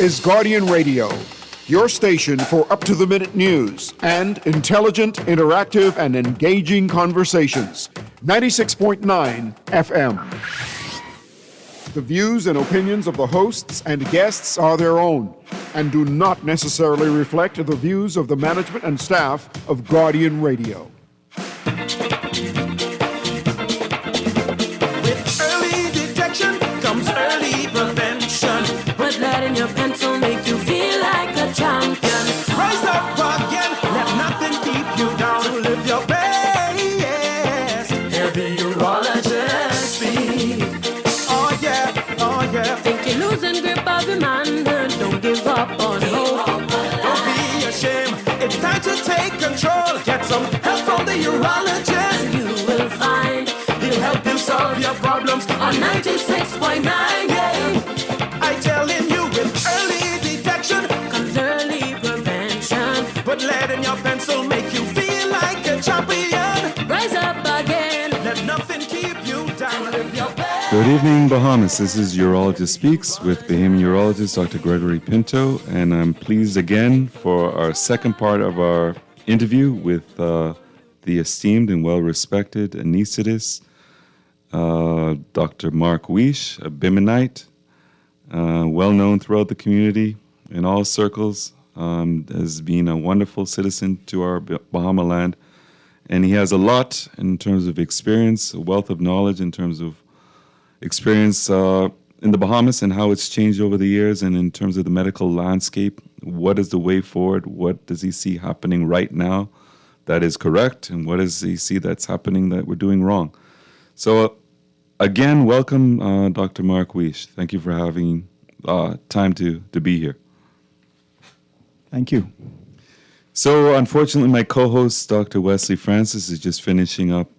is Guardian Radio, your station for up-to-the-minute news and intelligent, interactive, and engaging conversations. 96.9 FM. The views and opinions of the hosts and guests are their own and do not necessarily reflect the views of the management and staff of Guardian Radio. With early detection comes early prevention. But letting your pencil make you feel like a champion. Rise up again, let nothing keep you down. Live your best. Hear the urologist speak. Oh yeah, oh yeah. Think you're losing grip of your manhood. Don't give up on hope. Don't be ashamed. It's time to take control. Get some help from the urologist. You will find He'll help you solve your problems on 96.9. Yeah. I telling you, with early detection Comes early prevention. but letting your pencil make you feel like a champion. Rise up again. Let nothing keep you down. Live your best. Good evening, Bahamas. This is Urologist Speaks with Bahamian urologist Dr. Greggory Pinto, and I'm pleased again for our second part of our interview with the esteemed and well-respected anesthetist, Dr. Mark Weish, a Bimonite, well-known throughout the community in all circles, has been a wonderful citizen to our Bahama land, and he has a lot in terms of experience, a wealth of knowledge in terms of experience in the Bahamas and how it's changed over the years, and in terms of the medical landscape. What is the way forward? What does he see happening right now that is correct, and what does he see that's happening that we're doing wrong? So again, welcome, Dr. Mark Weish. Thank you for having time to be here. Thank you. So unfortunately, my co-host, Dr. Wesley Francis, is just finishing up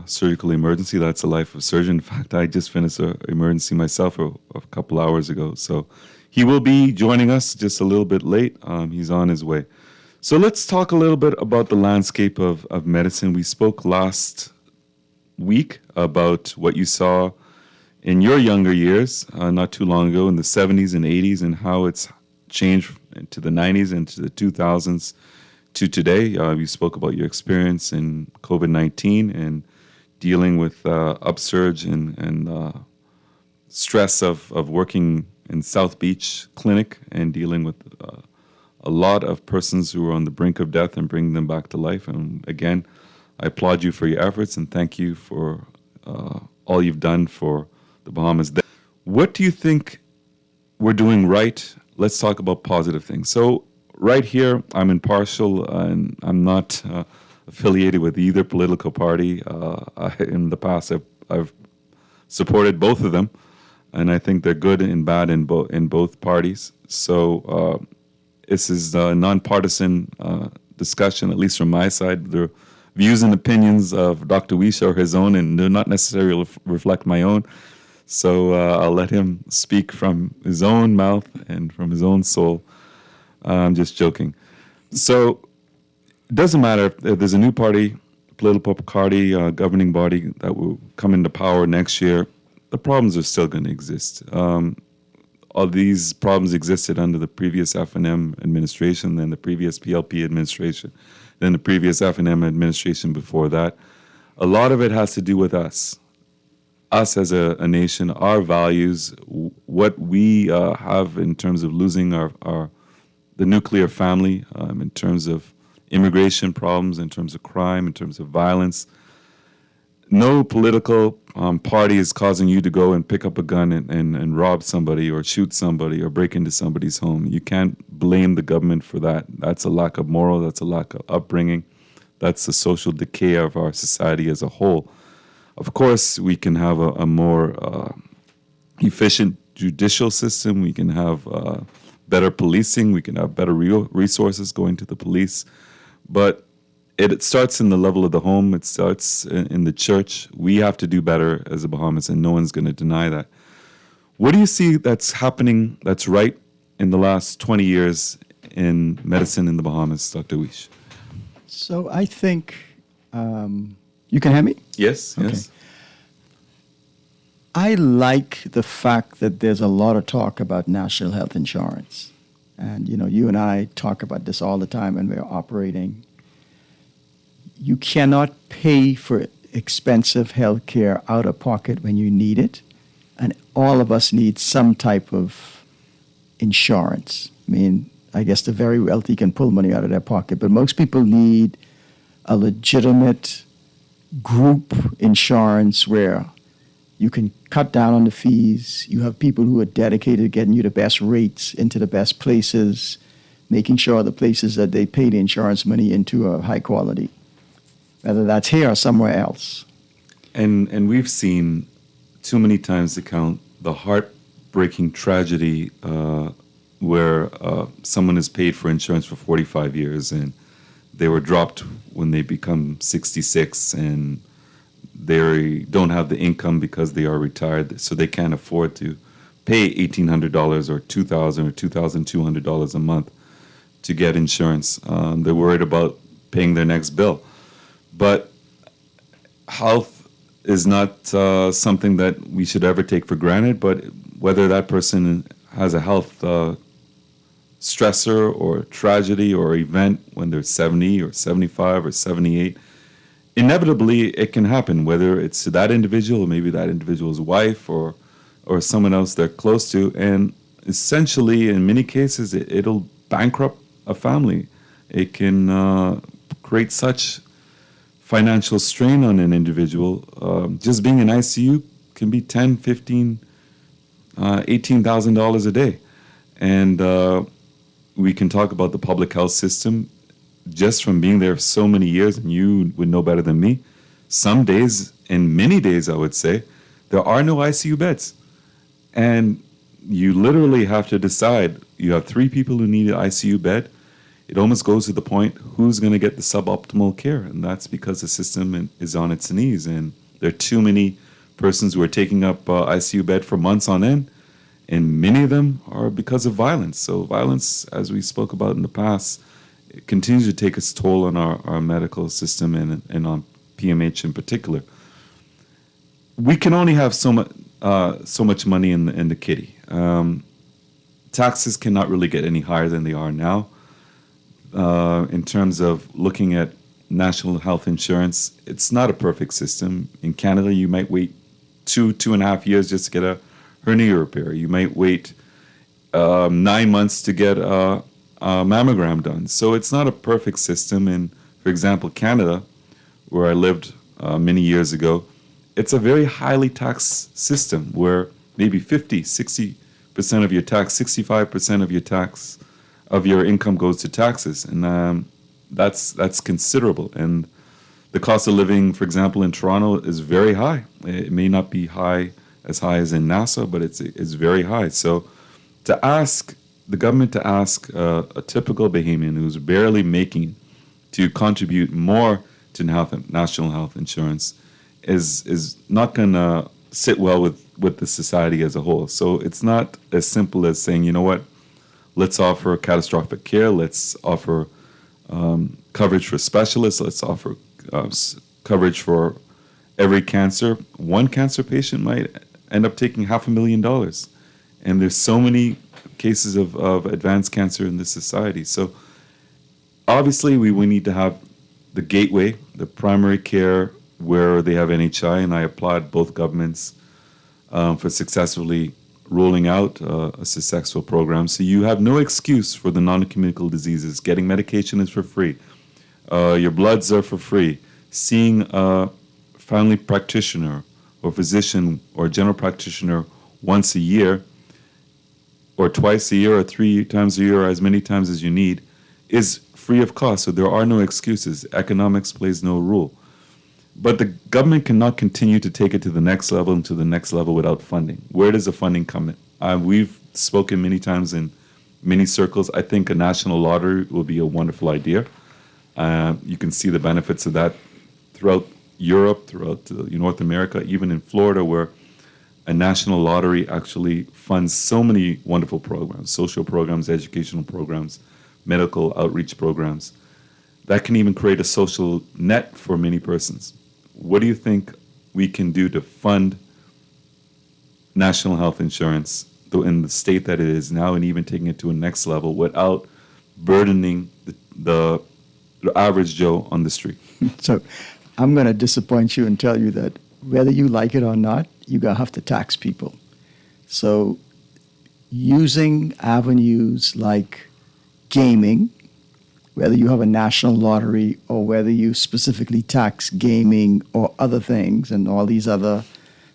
surgical emergency. That's the life of surgeon. In fact, I just finished an emergency myself a couple hours ago. So he will be joining us just a little bit late. He's on his way. So let's talk a little bit about the landscape of medicine. We spoke last week about what you saw in your younger years, not too long ago, in the 70s and 80s, and how it's changed into the 90s and to the 2000s to today. You spoke about your experience in COVID-19 and dealing with upsurge and stress of working in South Beach Clinic and dealing with a lot of persons who are on the brink of death and bringing them back to life. And again, I applaud you for your efforts and thank you for all you've done for the Bahamas. What do you think we're doing right? Let's talk about positive things. So right here, I'm impartial and I'm not affiliated with either political party. In the past, I've supported both of them, and I think they're good and bad in both parties. So this is a nonpartisan discussion, at least from my side. The views and opinions of Dr. Weish are his own and do not necessarily reflect my own. So I'll let him speak from his own mouth and from his own soul. I'm just joking. So it doesn't matter if there's a new party, political party, governing body that will come into power next year, the problems are still going to exist. All these problems existed under the previous F&M administration, then the previous PLP administration, then the previous F&M administration before that. A lot of it has to do with us as a nation, our values, what we have in terms of losing the nuclear family, in terms of immigration problems, in terms of crime, in terms of violence. No political party is causing you to go and pick up a gun and rob somebody or shoot somebody or break into somebody's home. You can't blame the government for that. That's a lack of moral, that's a lack of upbringing, that's the social decay of our society as a whole. Of course, we can have a more efficient judicial system, we can have better policing, we can have better resources going to the police, but it starts in the level of the home, it starts in the church. We have to do better as the Bahamas, and no one's going to deny that. What do you see that's happening that's right in the last 20 years in medicine in the Bahamas, Dr. Weish? So I think, you can hear me? Yes, Okay. yes. I like the fact that there's a lot of talk about national health insurance. And, you and I talk about this all the time when we're operating. You cannot pay for expensive health care out of pocket when you need it. And all of us need some type of insurance. I mean, I guess the very wealthy can pull money out of their pocket, but most people need a legitimate group insurance where you can cut down on the fees. You have people who are dedicated to getting you the best rates into the best places, making sure the places that they pay the insurance money into are high quality, whether that's here or somewhere else. And we've seen too many times to count the heartbreaking tragedy where someone is paid for insurance for 45 years and they were dropped when they become 66 and they don't have the income because they are retired, so they can't afford to pay $1,800 or $2,000 or $2,200 a month to get insurance. They're worried about paying their next bill. But health is not something that we should ever take for granted, but whether that person has a health stressor or tragedy or event when they're 70 or 75 or 78, inevitably it can happen, whether it's to that individual or maybe that individual's wife or someone else they're close to. And essentially, in many cases, it'll bankrupt a family. It can create such financial strain on an individual. Just being in ICU can be $10,000, $15,000, $18,000 a day. And we can talk about the public health system just from being there so many years, and you would know better than me. Some days, and many days I would say, there are no ICU beds. And you literally have to decide, you have 3 people who need an ICU bed. It almost goes to the point, who's going to get the suboptimal care? And that's because the system is on its knees. And there are too many persons who are taking up ICU bed for months on end. And many of them are because of violence. So violence, as we spoke about in the past, it continues to take its toll on our medical system and on PMH in particular. We can only have so much money in the kitty. Taxes cannot really get any higher than they are now. In terms of looking at national health insurance, it's not a perfect system. In Canada, you might wait 2.5 years just to get a hernia repair. You might wait 9 months to get a mammogram done. So it's not a perfect system. And for example, Canada, where I lived many years ago, it's a very highly taxed system where maybe 50-60% of your tax, 65% of your tax of your income goes to taxes, and that's considerable. And the cost of living, for example, in Toronto is very high. It may not be as high as in Nassau, but it's very high. So to ask the government to ask a typical Bahamian who's barely making to contribute more to national health insurance is not going to sit well with the society as a whole. So it's not as simple as saying, you know what, let's offer catastrophic care, let's offer coverage for specialists, let's offer coverage for every cancer. One cancer patient might end up taking $500,000. And there's so many cases of advanced cancer in this society. So obviously we need to have the gateway, the primary care where they have NHI, and I applaud both governments for successfully rolling out a successful program. So you have no excuse for the non-communicable diseases. Getting medication is for free. Your bloods are for free. Seeing a family practitioner or physician or general practitioner once a year or twice a year or 3 times a year or as many times as you need is free of cost. So there are no excuses. Economics plays no role. But the government cannot continue to take it to the next level and to the next level without funding. Where does the funding come in? We've spoken many times in many circles. I think a national lottery will be a wonderful idea. You can see the benefits of that throughout Europe, throughout North America, even in Florida, where a national lottery actually funds so many wonderful programs, social programs, educational programs, medical outreach programs, that can even create a social net for many persons. What do you think we can do to fund national health insurance in the state that it is now, and even taking it to a next level without burdening the average Joe on the street. So I'm going to disappoint you and tell you that whether you like it or not, you're going to have to tax people. So using avenues like gaming, whether you have a national lottery or whether you specifically tax gaming or other things and all these other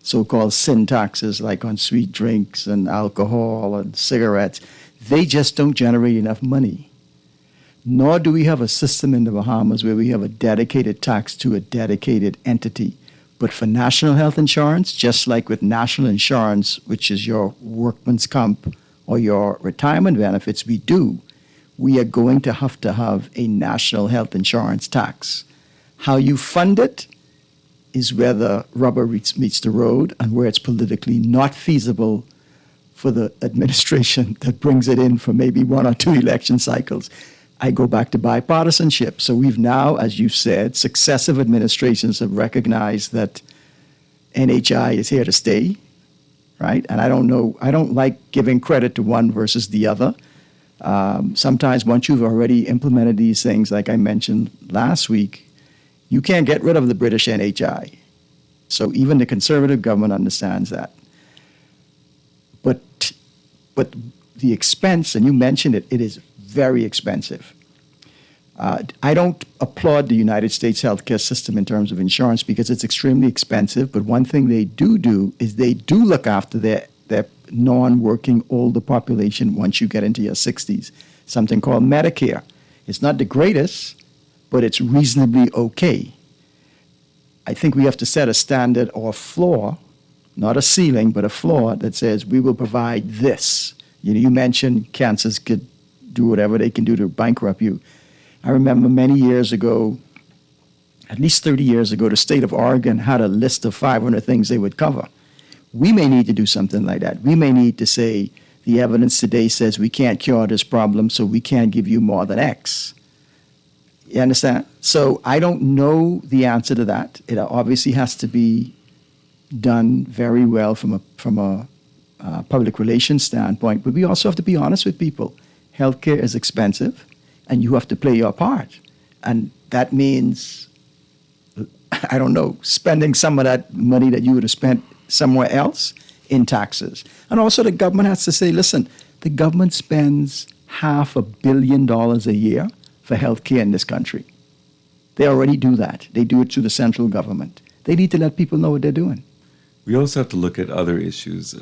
so-called sin taxes like on sweet drinks and alcohol and cigarettes, they just don't generate enough money. Nor do we have a system in the Bahamas where we have a dedicated tax to a dedicated entity. But for national health insurance, just like with national insurance, which is your workman's comp or your retirement benefits, we are going to have a national health insurance tax. How you fund it is where the rubber meets the road and where it's politically not feasible for the administration that brings it in for maybe 1 or 2 election cycles. I go back to bipartisanship. So we've now, as you said, successive administrations have recognized that NHI is here to stay, right? And I don't like giving credit to one versus the other. Sometimes once you've already implemented these things, like I mentioned last week, you can't get rid of the British NHI. So even the conservative government understands that. But the expense, and you mentioned it, it is very expensive. I don't applaud the United States healthcare system in terms of insurance because it's extremely expensive. But one thing they do is they do look after their non-working older population once you get into your 60s, something called Medicare. It's not the greatest, but it's reasonably okay. I think we have to set a standard or a floor, not a ceiling, but a floor that says we will provide this. You mentioned cancers could do whatever they can do to bankrupt you. I remember many years ago, at least 30 years ago, the state of Oregon had a list of 500 things they would cover. We may need to do something like that. We may need to say, the evidence today says we can't cure this problem, so we can't give you more than X. You understand? So I don't know the answer to that. It obviously has to be done very well from a public relations standpoint, but we also have to be honest with people. Healthcare is expensive, and you have to play your part. And that means, I don't know, spending some of that money that you would have spent somewhere else in taxes. And also the government has to say, listen, the government spends $500 million a year for healthcare in this country. They already do that. They do it through the central government. They need to let people know what they're doing. We also have to look at other issues,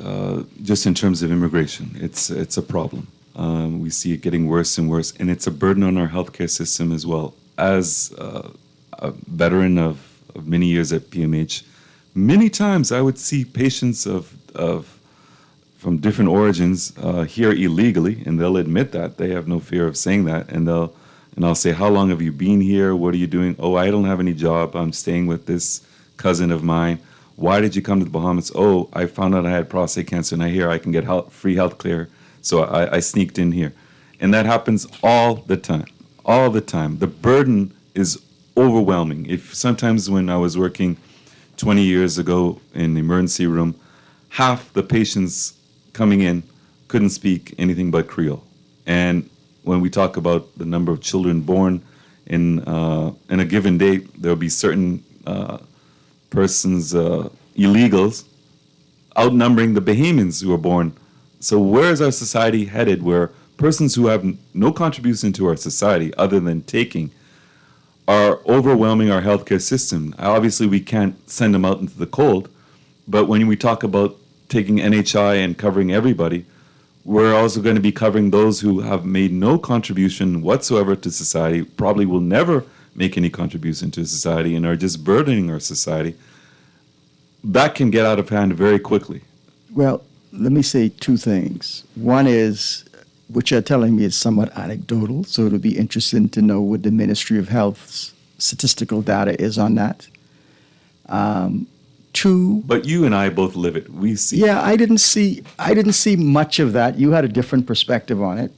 just in terms of immigration. It's a problem. We see it getting worse and worse, and it's a burden on our healthcare system as well. As a veteran of many years at PMH, many times I would see patients from different origins here illegally, and they'll admit that. They have no fear of saying that, and I'll say, how long have you been here? What are you doing? Oh, I don't have any job. I'm staying with this cousin of mine. Why did you come to the Bahamas? Oh, I found out I had prostate cancer, and I hear I can get free health care, so I sneaked in here. And that happens all the time, all the time. The burden is overwhelming. If sometimes when I was working 20 years ago in the emergency room, half the patients coming in couldn't speak anything but Creole. And when we talk about the number of children born in a given day, there'll be certain persons, illegals, outnumbering the Bahamians who are born. So where is our society headed where persons who have no contribution to our society other than taking are overwhelming our healthcare system? Obviously, we can't send them out into the cold, but when we talk about taking NHI and covering everybody, we're also going to be covering those who have made no contribution whatsoever to society, probably will never make any contribution to society, and are just burdening our society. That can get out of hand very quickly. Well, let me say two things. One is, what you're telling me is somewhat anecdotal, so it'll be interesting to know what the Ministry of Health's statistical data is on that. Two, but you and I both live it. We see. Yeah, I didn't see much of that. You had a different perspective on it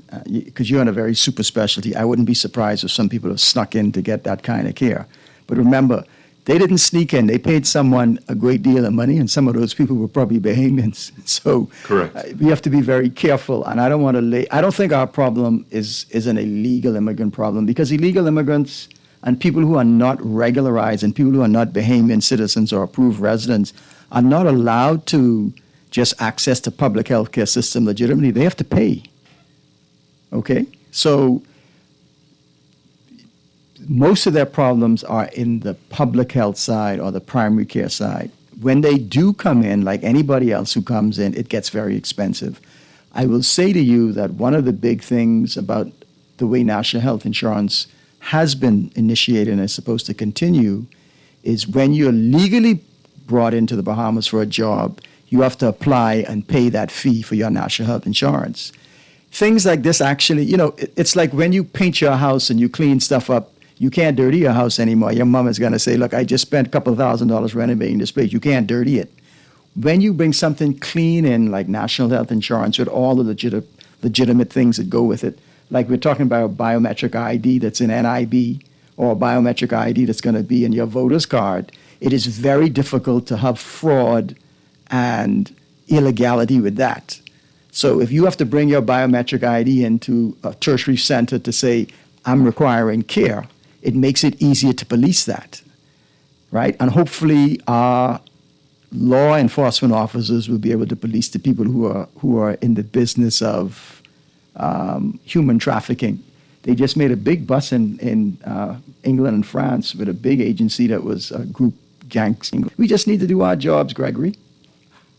because you're in a very super specialty. I wouldn't be surprised if some people have snuck in to get that kind of care. But remember, They didn't sneak in. They paid someone a great deal of money, and some of those people were probably Bahamians. So Correct. we have to be very careful. And I don't think our problem is an illegal immigrant problem, because illegal immigrants and people who are not regularized and people who are not Bahamian citizens or approved residents are not allowed to just access the public health care system legitimately. They have to pay. Okay? So most of their problems are in the public health side or the primary care side. When they do come in, like anybody else who comes in, it gets very expensive. I will say to you that one of the big things about the way national health insurance has been initiated and is supposed to continue is when you're legally brought into the Bahamas for a job, you have to apply and pay that fee for your national health insurance. Things like this actually, it's like when you paint your house and you clean stuff up, you can't dirty your house anymore. Your mom is going to say, look, I just spent a couple of $1,000s renovating this place. You can't dirty it. When you bring something clean in, like national health insurance with all the legitimate things that go with it, like we're talking about a biometric ID that's in NIB or a biometric ID that's going to be in your voter's card, it is very difficult to have fraud and illegality with that. So if you have to bring your biometric ID into a tertiary center to say, I'm requiring care, it makes it easier to police that, right? And hopefully our law enforcement officers will be able to police the people who are in the business of human trafficking. They just made a big bust in England and France with a big agency that was a group gangs. We just need to do our jobs, Gregory.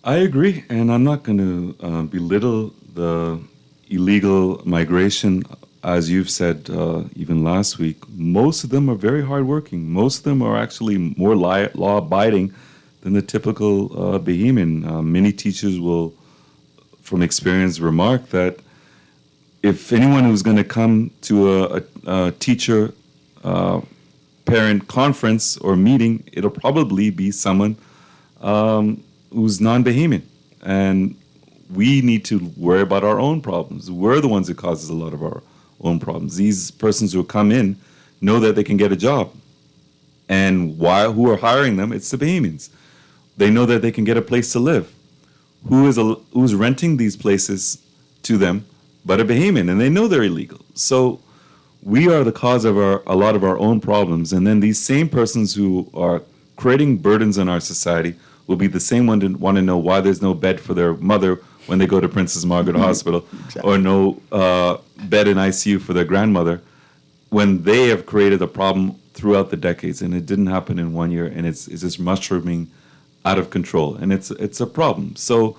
I agree, and I'm not going to belittle the illegal migration. As you've said even last week, most of them are very hardworking. Most of them are actually more law-abiding than the typical Bahamian. Many teachers will, from experience, remark that if anyone who's going to come to a teacher parent conference or meeting, it'll probably be someone who's non-Bahamian. And we need to worry about our own problems. We're the ones that causes a lot of our own problems. These persons who come in know that they can get a job. And who are hiring them? It's the Bahamians. They know that they can get a place to live. Who's renting these places to them but a Bahamian? And they know they're illegal. So we are the cause of a lot of our own problems. And then these same persons who are creating burdens in our society will be the same one to want to know why there's no bed for their mother when they go to Princess Margaret Hospital, Exactly. or no bed in ICU for their grandmother, when they have created a problem throughout the decades, and it didn't happen in 1 year, and it's just mushrooming out of control, and it's a problem. So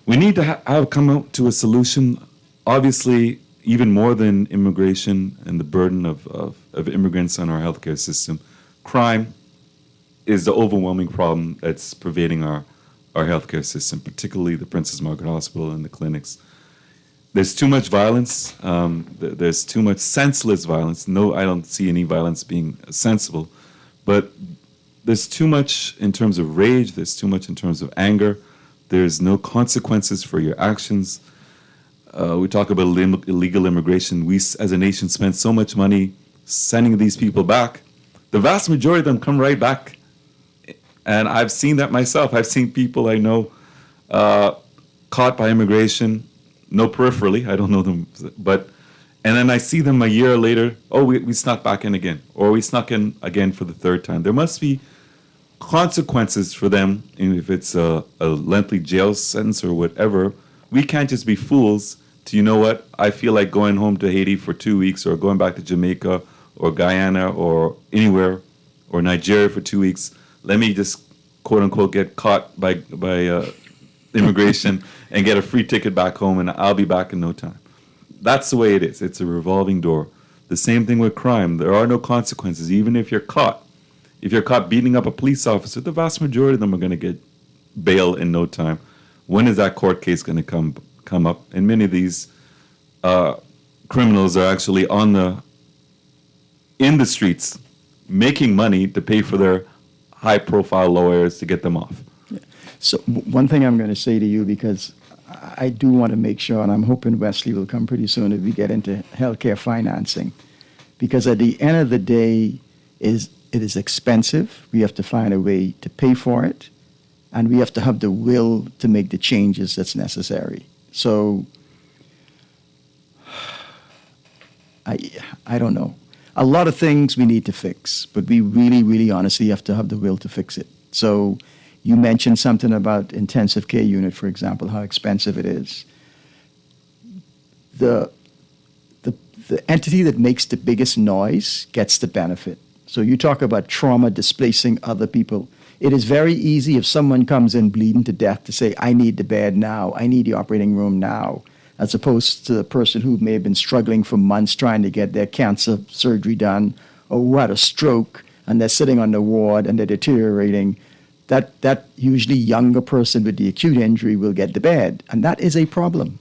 we need to come out to a solution. Obviously, even more than immigration and the burden of immigrants on our healthcare system, crime is the overwhelming problem that's pervading our healthcare system, particularly the Princess Margaret Hospital and the clinics. There's too much violence. There's too much senseless violence. No, I don't see any violence being sensible, but there's too much in terms of rage. There's too much in terms of anger. There's no consequences for your actions. We talk about illegal immigration. We, as a nation, spend so much money sending these people back. The vast majority of them come right back. And I've seen that myself. I've seen people I know caught by immigration, no peripherally, I don't know them, and then I see them a year later, we snuck back in again, or we snuck in again for the third time. There must be consequences for them, if it's a lengthy jail sentence or whatever. We can't just be fools to, I feel like going home to Haiti for 2 weeks, or going back to Jamaica or Guyana or anywhere, or Nigeria for 2 weeks. Let me just, quote unquote, get caught by immigration and get a free ticket back home, and I'll be back in no time. That's the way it is. It's a revolving door. The same thing with crime. There are no consequences, even if you're caught. If you're caught beating up a police officer, the vast majority of them are going to get bail in no time. When is that court case going to come up? And many of these criminals are actually in the streets making money to pay for their high-profile lawyers to get them off. Yeah. So one thing I'm going to say to you, because I do want to make sure, and I'm hoping Wesley will come pretty soon if we get into healthcare financing, because at the end of the day, is it is expensive. We have to find a way to pay for it, and we have to have the will to make the changes that's necessary. So I don't know. A lot of things we need to fix, but we really, really honestly have to have the will to fix it. So you mentioned something about intensive care unit, for example, how expensive it is. The entity that makes the biggest noise gets the benefit. So you talk about trauma displacing other people. It is very easy if someone comes in bleeding to death to say, I need the bed now, I need the operating room now, as opposed to the person who may have been struggling for months trying to get their cancer surgery done, or who had a stroke and they're sitting on the ward and they're deteriorating. That usually younger person with the acute injury will get the bed, and that is a problem,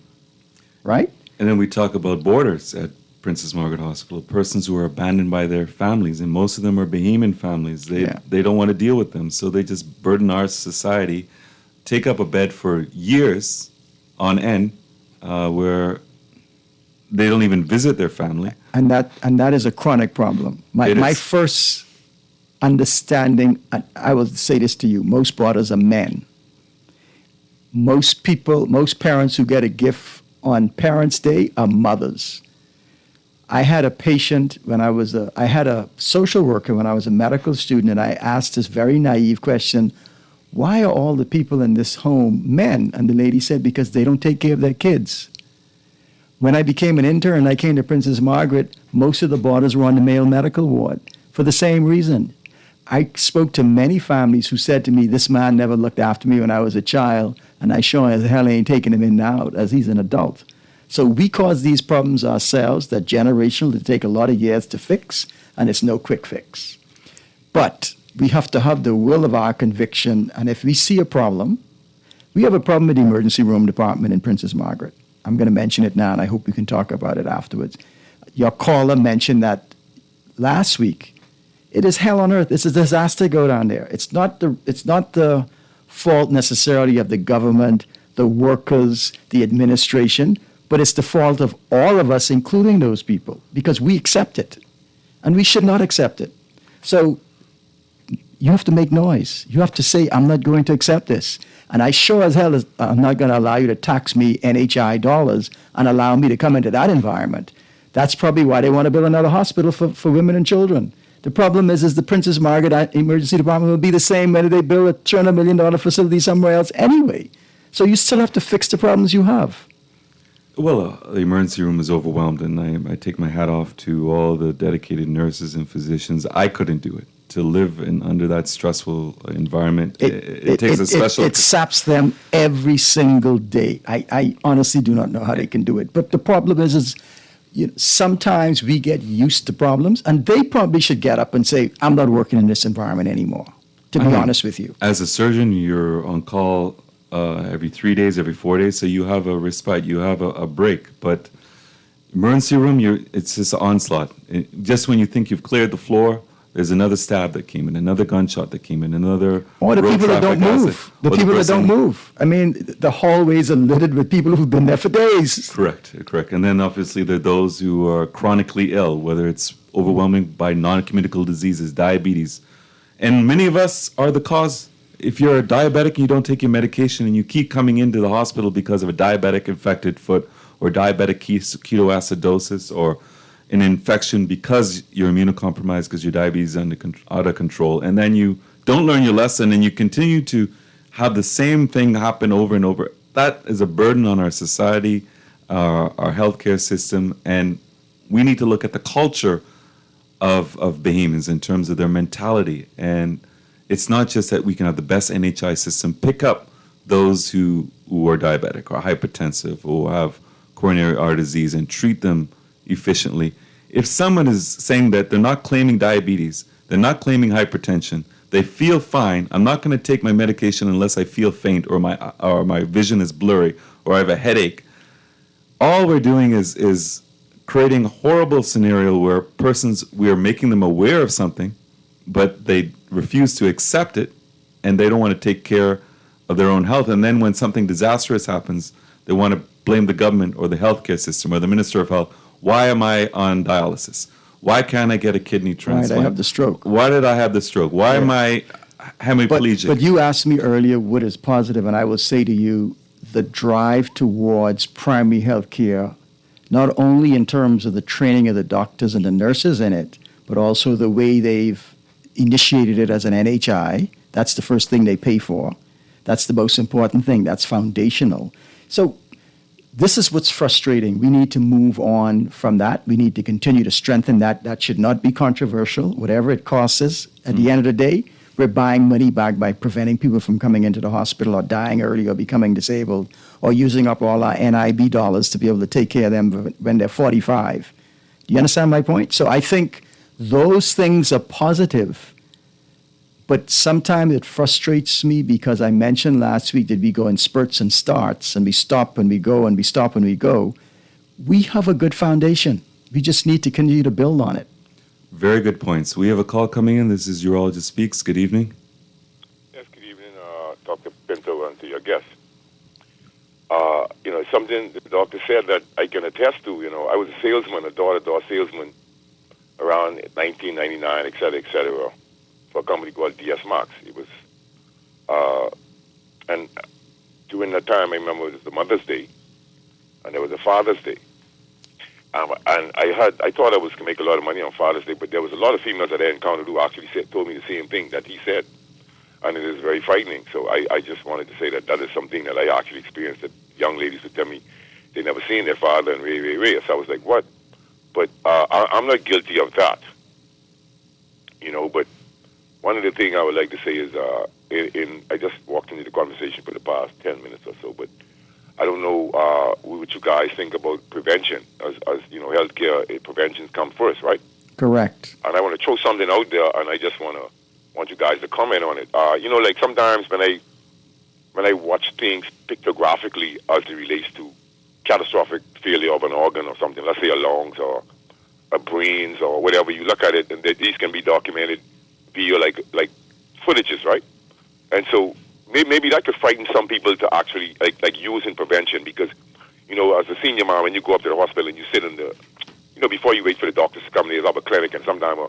right? And then we talk about boarders at Princess Margaret Hospital, persons who are abandoned by their families, and most of them are Bahamian families. They don't want to deal with them, so they just burden our society, take up a bed for years on end, where they don't even visit their family. And that is a chronic problem. My first understanding, I will say this to you, most boarders are men. Most parents who get a gift on Parents' Day are mothers. I had a patient I had a social worker when I was a medical student, and I asked this very naive question, why are all the people in this home men? And the lady said, because they don't take care of their kids. When I became an intern and I came to Princess Margaret, most of the boarders were on the male medical ward for the same reason. I spoke to many families who said to me, this man never looked after me when I was a child, and I sure as hell ain't taking him in now as he's an adult. So we cause these problems ourselves, that generational, that take a lot of years to fix, and it's no quick fix. But we have to have the will of our conviction, and if we see a problem, we have a problem with the emergency room department in Princess Margaret. I'm going to mention it now, and I hope we can talk about it afterwards. Your caller mentioned that last week. It is hell on earth. It's a disaster to go down there. It's not the fault necessarily of the government, the workers, the administration, but it's the fault of all of us, including those people, because we accept it, and we should not accept it. So you have to make noise. You have to say, I'm not going to accept this. And I sure as hell I'm not going to allow you to tax me NHI dollars and allow me to come into that environment. That's probably why they want to build another hospital for women and children. The problem is the Princess Margaret Emergency Department will be the same whether they build a $200 million facility somewhere else anyway. So you still have to fix the problems you have. Well, the emergency room is overwhelmed, and I take my hat off to all the dedicated nurses and physicians. I couldn't do it. To live under that stressful environment, it takes a special... It saps them every single day. I honestly do not know how they can do it. But the problem is sometimes we get used to problems, and they probably should get up and say, I'm not working in this environment anymore, to be honest with you. As a surgeon, you're on call every 3 days, every 4 days, so you have a respite, you have a break. But emergency room, it's just an onslaught. Just when you think you've cleared the floor, there's another stab that came in, another gunshot that came in, another... Or the people that don't move. The people that don't move. I mean, the hallways are littered with people who've been there for days. Correct. And then obviously there are those who are chronically ill, whether it's overwhelming by non-communicable diseases, diabetes. And many of us are the cause. If you're a diabetic and you don't take your medication and you keep coming into the hospital because of a diabetic infected foot or diabetic ketoacidosis or an infection because you're immunocompromised because your diabetes is out of control, and then you don't learn your lesson and you continue to have the same thing happen over and over, that is a burden on our society, our healthcare system, and we need to look at the culture of Bahamians in terms of their mentality. And it's not just that we can have the best NHI system pick up those who are diabetic or hypertensive or have coronary artery disease and treat them efficiently. If someone is saying that they're not claiming diabetes, they're not claiming hypertension, they feel fine, I'm not going to take my medication unless I feel faint or my vision is blurry or I have a headache, all we're doing is creating a horrible scenario where we are making them aware of something, but they refuse to accept it, and they don't want to take care of their own health. And then when something disastrous happens, they want to blame the government or the healthcare system or the Minister of Health. Why am I on dialysis? Why can't I get a kidney Right, transplant? I have the stroke. Why did I have the stroke? Why am I hemiplegic? But you asked me earlier what is positive, and I will say to you, the drive towards primary health care, not only in terms of the training of the doctors and the nurses in it, but also the way they've initiated it as an NHI. That's the first thing they pay for. That's the most important thing. That's foundational. So this is what's frustrating. We need to move on from that. We need to continue to strengthen that. That should not be controversial, whatever it costs us. At the end of the day, we're buying money back by preventing people from coming into the hospital or dying early or becoming disabled or using up all our NIB dollars to be able to take care of them when they're 45. Do you understand my point? So I think those things are positive. But sometimes it frustrates me because I mentioned last week that we go in spurts and starts and we stop when we go and we stop when we go. We have a good foundation. We just need to continue to build on it. Very good points. We have a call coming in. This is Urologist Speaks. Good evening. Yes, good evening, Dr. Pinto, and to your guest. Something the doctor said that I can attest to. I was a salesman, a door-to-door salesman, around 1999, et cetera, for a company called DS Max. It was, and during that time, I remember it was the Mother's Day, and there was a Father's Day. And I thought I was going to make a lot of money on Father's Day, but there was a lot of females that I encountered who actually told me the same thing that he said, and it is very frightening. So I just wanted to say that is something that I actually experienced, that young ladies would tell me they never seen their father and ray. So I was like, what? But I'm not guilty of that, but one of the things I would like to say is, I just walked into the conversation for the past 10 minutes or so, but I don't know what you guys think about prevention. As healthcare, prevention comes first, right? Correct. And I want to throw something out there, and I just want you guys to comment on it. Like sometimes when I watch things pictographically as it relates to catastrophic failure of an organ or something, let's say a lungs or a brains or whatever, you look at it, and these can be documented via like footages, right? And so maybe that could frighten some people to actually like use in prevention, because as a senior mom, when you go up to the hospital and you sit in the before you wait for the doctors to come, there's up a clinic, and sometimes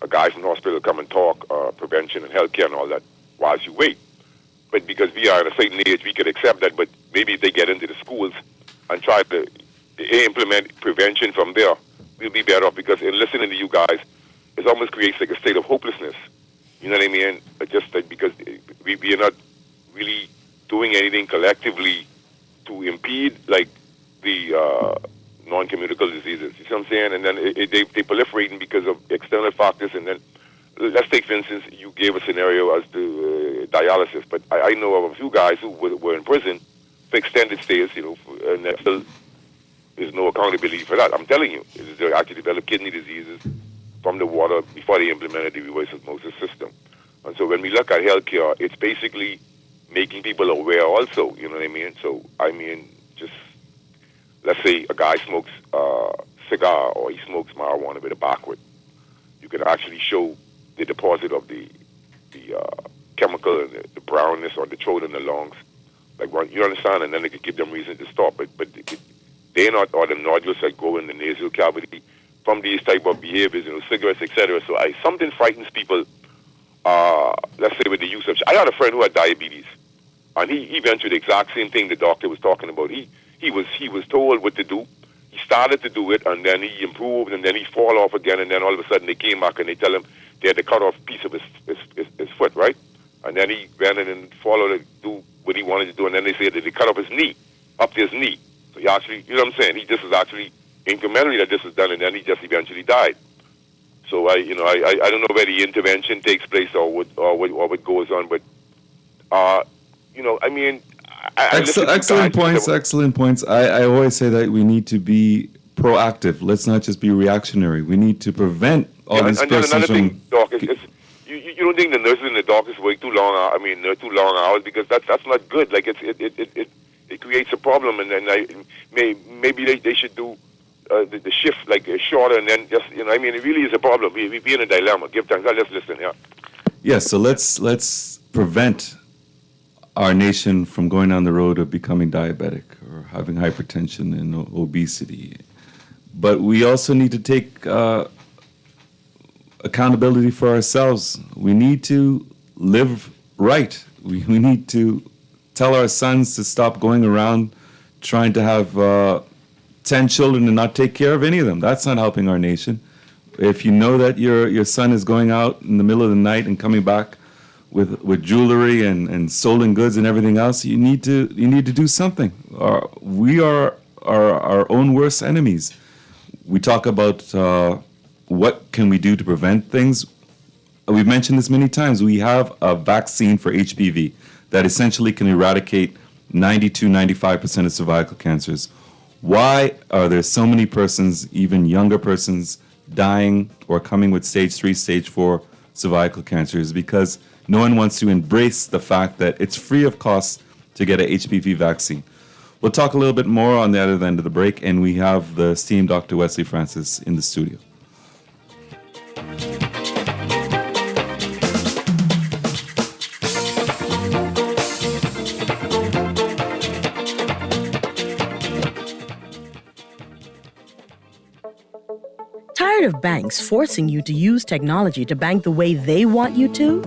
a guy from the hospital will come and talk prevention and healthcare and all that whilst you wait. But because we are at a certain age, we could accept that. But maybe if they get into the schools and try to implement prevention from there, we'll be better off, because in listening to you guys, it almost creates like a state of hopelessness. You know what I mean? Just like because we are not really doing anything collectively to impede like the non-communicable diseases. You see what I'm saying? And then they proliferating because of external factors. And then let's take, for instance, you gave a scenario as to dialysis, but I know of a few guys who were in prison for extended stays, and there still is no accountability for that. I'm telling you, they actually developed kidney diseases from the water before they implemented the reverse osmosis system. And so when we look at healthcare, it's basically making people aware also, you know what I mean? So, just let's say a guy smokes a cigar or he smokes marijuana with a backward. You can actually show the deposit of the chemical and the brownness on the throat and the lungs. You understand? And then they could give them reason to stop. But they're not, or the nodules that go in the nasal cavity from these type of behaviors, cigarettes, etc. So something frightens people, let's say with the use of... I had a friend who had diabetes, and he went through the exact same thing the doctor was talking about. He was told what to do. He started to do it, and then he improved, and then he fall off again, and then all of a sudden they came back and they tell him they had to cut off a piece of his foot, right? And then he ran in and followed to do what he wanted to do, and then they said that they cut off his knee, up to his knee. So he actually, you know what I'm saying? He just was actually incrementally that this was done, and then he just eventually died. So I don't know where the intervention takes place or what goes on, but excellent points. I always say that we need to be proactive. Let's not just be reactionary. We need to prevent all these persons from... Thing, Doc, you don't think the nurses and the doctors work too long? Too long hours, because that's not good. Like it creates a problem, and then maybe they should do the shift like shorter, and then just it really is a problem. We be in a dilemma. Give thanks. I'll just listen. Yeah. Yes. So let's prevent our nation from going down the road of becoming diabetic or having hypertension and obesity. But we also need to take accountability for ourselves. We need to live right. We need to tell our sons to stop going around trying to have 10 children and not take care of any of them. That's not helping our nation. If you know that your son is going out in the middle of the night and coming back with jewelry and stolen goods and everything else, you need to do something. We are our own worst enemies. We talk about what can we do to prevent things. We've mentioned this many times. We have a vaccine for HPV that essentially can eradicate 92-95% of cervical cancers. Why are there so many persons, even younger persons, dying or coming with stage 3, stage 4 cervical cancer? Is because no one wants to embrace the fact that it's free of cost to get a HPV vaccine. We'll talk a little bit more on the other end of the break, and we have the esteemed Dr. Wesley Francis in the studio. Tired of banks forcing you to use technology to bank the way they want you to?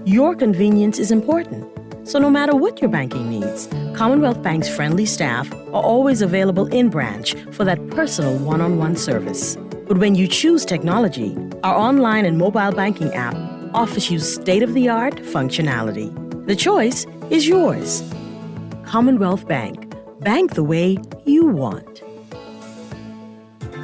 Your convenience is important. So no matter what your banking needs, Commonwealth Bank's friendly staff are always available in branch for that personal one-on-one service. But when you choose technology, our online and mobile banking app offers you state-of-the-art functionality. The choice is yours. Commonwealth Bank. Bank the way you want.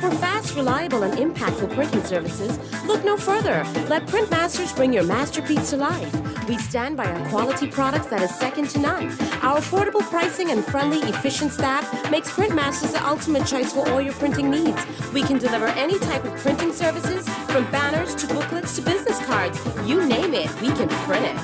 For fast, reliable, and impactful printing services, look no further. Let Printmasters bring your masterpiece to life. We stand by our quality products that is second to none. Our affordable pricing and friendly, efficient staff makes Printmasters the ultimate choice for all your printing needs. We can deliver any type of printing services, from banners to booklets to business cards. You name it, we can print it.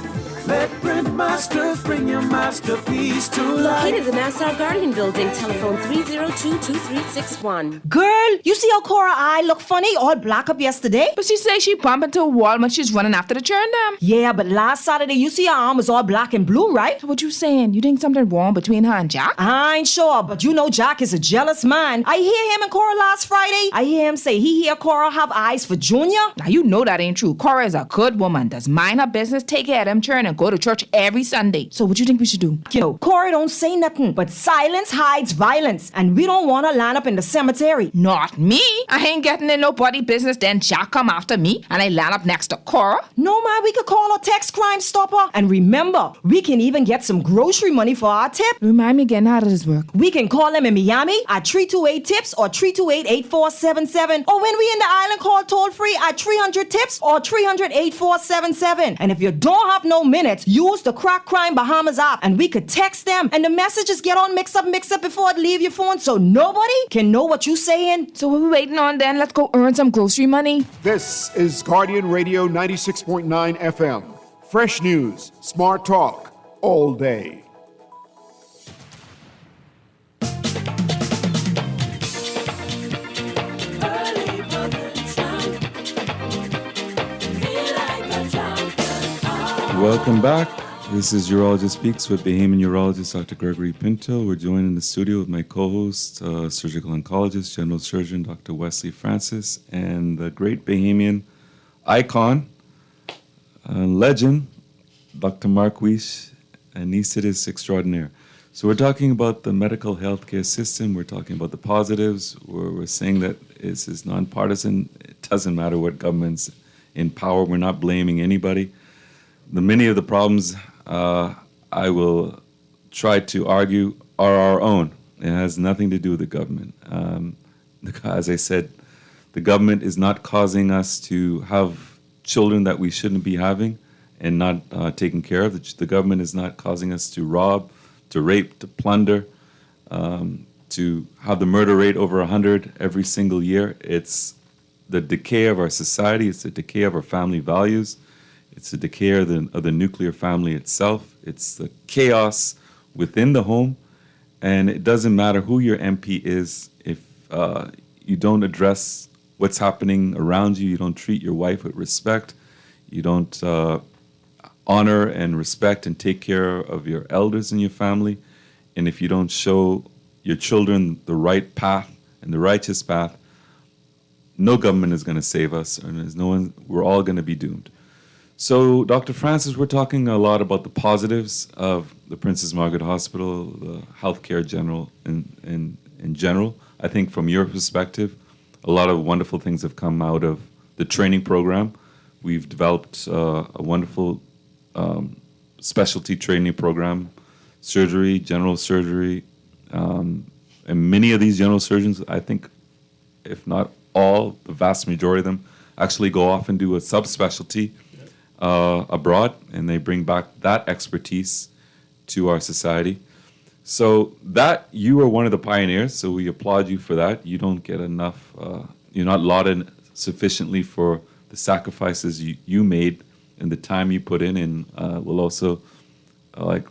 Let Printmasters bring your masterpiece to life. Located in the Nassau Guardian Building, telephone 302-2361. Girl, you see how Cora eye look funny, all black up yesterday? But she say she bumped into a wall when she's running after the churn them. Yeah, but last Saturday you see her arm was all black and blue, right? What you saying? You think something wrong between her and Jack? I ain't sure, but you know Jack is a jealous man. I hear him and Cora last Friday. I hear him say he hear Cora have eyes for Junior. Now you know that ain't true. Cora is a good woman, does mind her business, take care of them churn, and go to church every Sunday. So what you think we should do? You know, Cora don't say nothing, but silence hides violence, and we don't want to line up in the cemetery. Not me. I ain't getting in nobody business, then Jack come after me, and I land up next to Cora. No, man, we could call a text Crime Stopper. And remember, we can even get some grocery money for our tip. Remind me again, how does this work? We can call them in Miami at 328-TIPS or 328-8477. Or when we in the island, call toll-free at 300-TIPS or 300-8477. And if you don't have no minutes, use the Crack Crime Bahamas app and we could text them. And the messages get all mixed up before it leave your phone so nobody can know what you saying. So what we waiting on then? Let's go earn some grocery money. This is Guardian Radio 96.9 FM. Fresh news, smart talk, all day. Welcome back. This is Urologist Speaks with Bahamian Urologist Dr. Greggory Pinto. We're joined in the studio with my co-host, surgical oncologist, general surgeon Dr. Wesley Francis, and the great Bahamian icon, legend, Dr. Marquis Anesthetist extraordinaire. So we're talking about the medical healthcare system. We're talking about the positives. We're saying that this is nonpartisan. It doesn't matter what government's in power. We're not blaming anybody. Many of the problems I will try to argue are our own. It has nothing to do with the government. As I said, the government is not causing us to have children that we shouldn't be having and not taken care of. The government is not causing us to rob, to rape, to plunder, to have the murder rate over 100 every single year. It's the decay of our society. It's the decay of our family values. It's the decay of the nuclear family itself. It's the chaos within the home. And it doesn't matter who your MP is if you don't address what's happening around you, you don't treat your wife with respect, you don't honor and respect and take care of your elders in your family, and if you don't show your children the right path and the righteous path, no government is going to save us, and there's no one. We're all going to be doomed. So, Dr. Francis, we're talking a lot about the positives of the Princess Margaret Hospital, the healthcare in general. I think from your perspective, a lot of wonderful things have come out of the training program. We've developed a wonderful specialty training program, surgery, general surgery, and many of these general surgeons, I think, if not all, the vast majority of them, actually go off and do a subspecialty abroad, and they bring back that expertise to our society. So that, you are one of the pioneers, so we applaud you for that. You don't get enough, you're not lauded sufficiently for the sacrifices you made and the time you put in, and we'll also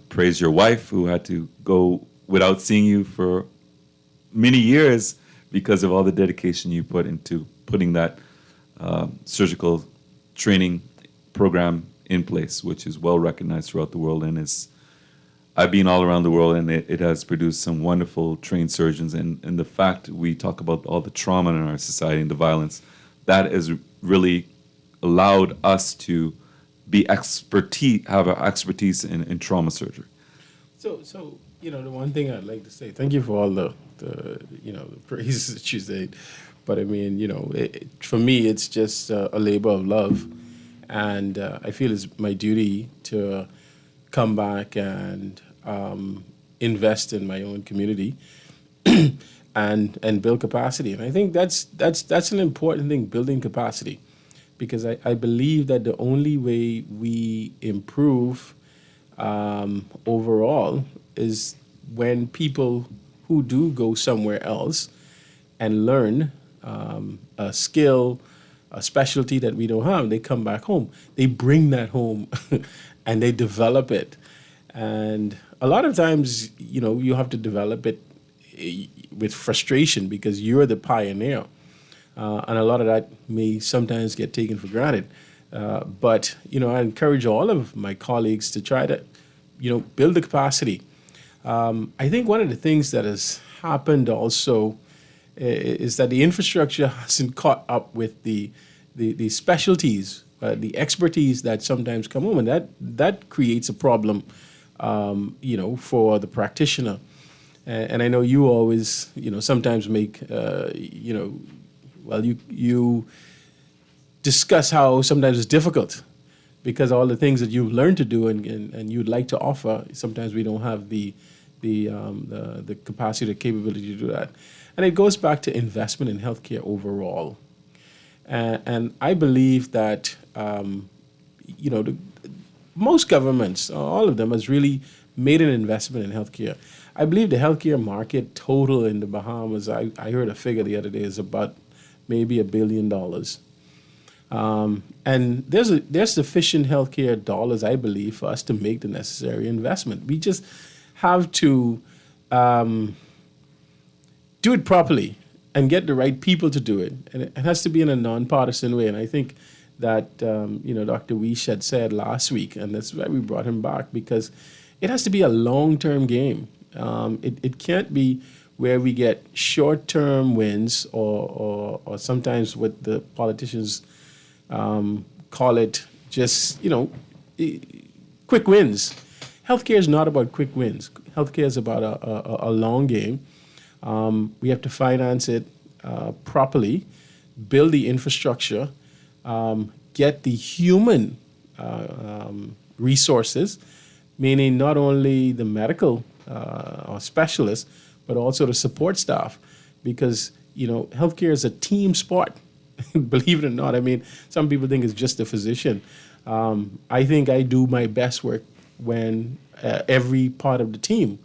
praise your wife, who had to go without seeing you for many years because of all the dedication you put into putting that surgical training program in place, which is well recognized throughout the world. And I've been all around the world, and it has produced some wonderful trained surgeons. And the fact we talk about all the trauma in our society and the violence, that has really allowed us to have our expertise in trauma surgery. So the one thing I'd like to say, thank you for all the praise that you said, but I mean, for me, it's just a labor of love, and I feel it's my duty to come back and invest in my own community and build capacity. And I think that's an important thing, building capacity, because I believe that the only way we improve overall is when people who do go somewhere else and learn a skill, a specialty that we don't have, they come back home. They bring that home and they develop it. And a lot of times, you have to develop it with frustration because you're the pioneer. And a lot of that may sometimes get taken for granted. But I encourage all of my colleagues to try to, build the capacity. I think one of the things that has happened also is that the infrastructure hasn't caught up with the specialties, the expertise that sometimes come home, and that creates a problem, for the practitioner. And I know you always, sometimes make, you discuss how sometimes it's difficult because all the things that you've learned to do and you'd like to offer, sometimes we don't have the capacity, the capability to do that. And it goes back to investment in healthcare overall. And I believe that, most governments, all of them, has really made an investment in healthcare. I believe the healthcare market total in the Bahamas, I heard a figure the other day, is about maybe $1 billion. And there's sufficient healthcare dollars, I believe, for us to make the necessary investment. We just have to do it properly and get the right people to do it. And it has to be in a nonpartisan way. And I think that, Dr. Weish had said last week, and that's why we brought him back, because it has to be a long-term game. It can't be where we get short-term wins or sometimes what the politicians call it just, quick wins. Healthcare is not about quick wins. Healthcare is about a long game. We have to finance it properly, build the infrastructure, get the human resources, meaning not only the medical or specialists, but also the support staff, because healthcare is a team sport. Believe it or not, I mean, some people think it's just a physician. I think I do my best work when every part of the team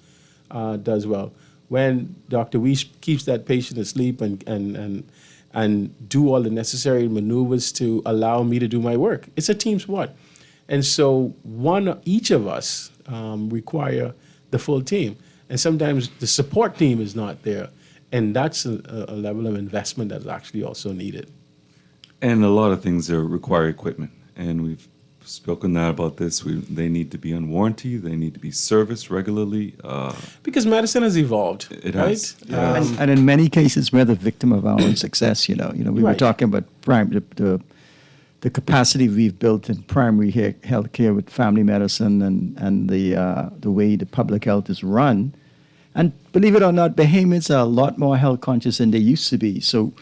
does well. When Dr. Weish keeps that patient asleep and do all the necessary maneuvers to allow me to do my work. It's a team sport. And so each of us require the full team. And sometimes the support team is not there. And that's a level of investment that's actually also needed. And a lot of things require equipment. And we've spoken that about this. They need to be on warranty. They need to be serviced regularly. Because medicine has evolved. It right? has. And in many cases, we're the victim of our own success. We were Right. talking about the capacity we've built in primary health care with family medicine and the way the public health is run. And believe it or not, Bahamians are a lot more health conscious than they used to be. So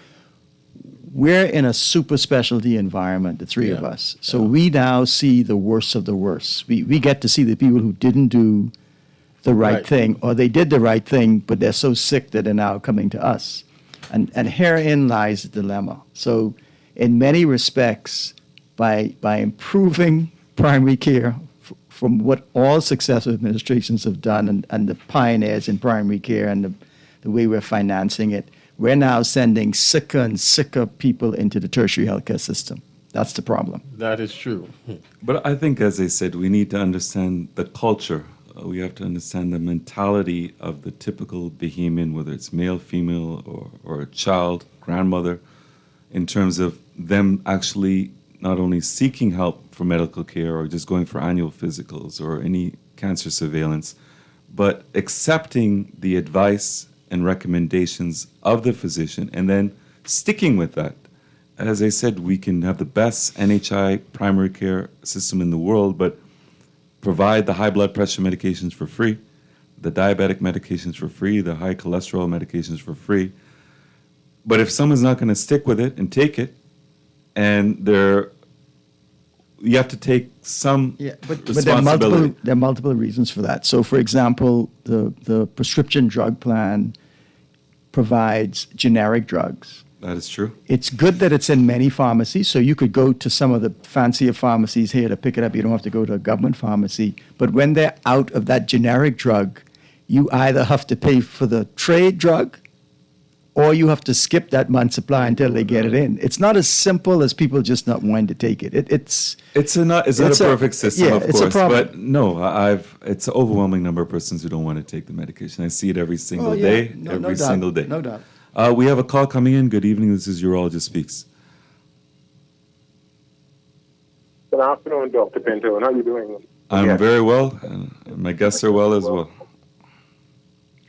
we're in a super specialty environment, the three of Yeah. us. So we now see the worst of the worst. We get to see the people who didn't do the right thing, or they did the right thing, but they're so sick that they're now coming to us. And herein lies the dilemma. So in many respects, by improving primary care from what all successive administrations have done and the pioneers in primary care and the way we're financing it, we're now sending sicker and sicker people into the tertiary healthcare system. That's the problem. That is true. But I think, as I said, we need to understand the culture. We have to understand the mentality of the typical Bahamian, whether it's male, female, or a child, grandmother, in terms of them actually not only seeking help for medical care or just going for annual physicals or any cancer surveillance, but accepting the advice and recommendations of the physician and then sticking with that. As I said, we can have the best NHI primary care system in the world, but provide the high blood pressure medications for free, the diabetic medications for free, the high cholesterol medications for free. But if someone's not going to stick with it and take it, and you have to take some but responsibility. there are multiple reasons for that. So, for example, the prescription drug plan provides generic drugs. That is true. It's good that it's in many pharmacies, so you could go to some of the fancier pharmacies here to pick it up. You don't have to go to a government pharmacy. But when they're out of that generic drug, you either have to pay for the trade drug or you have to skip that month's supply until they get it in. It's not as simple as people just not wanting to take it. It's not a perfect system, of it's course, a problem. but no, it's an overwhelming number of persons who don't want to take the medication. I see it every single day, every single day. No doubt. We have a call coming in. Good evening. This is Urologist Speaks. Good afternoon, Dr. Pinto. How are you doing? I'm very well, and my guests are well as well.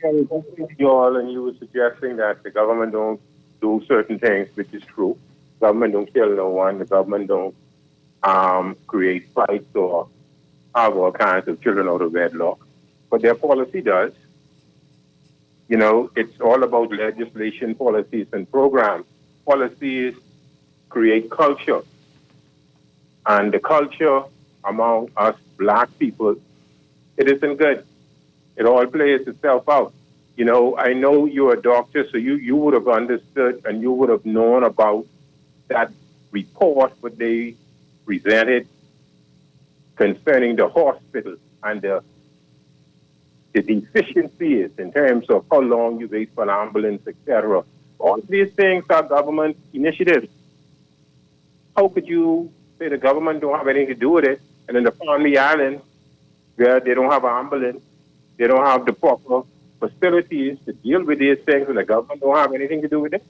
I was listening to you all, and you were suggesting that the government don't do certain things, which is true. Government don't kill no one. The government don't create fights or have all kinds of children out of wedlock. But their policy does. It's all about legislation, policies, and programs. Policies create culture. And the culture among us black people, it isn't good. It all plays itself out. I know you're a doctor, so you would have understood and you would have known about that report what they presented concerning the hospital and the deficiencies in terms of how long you wait for an ambulance, etc. All these things are government initiatives. How could you say the government don't have anything to do with it, and in the Family Island, where they don't have an ambulance, they don't have the proper facilities to deal with these things, and the government don't have anything to do with it?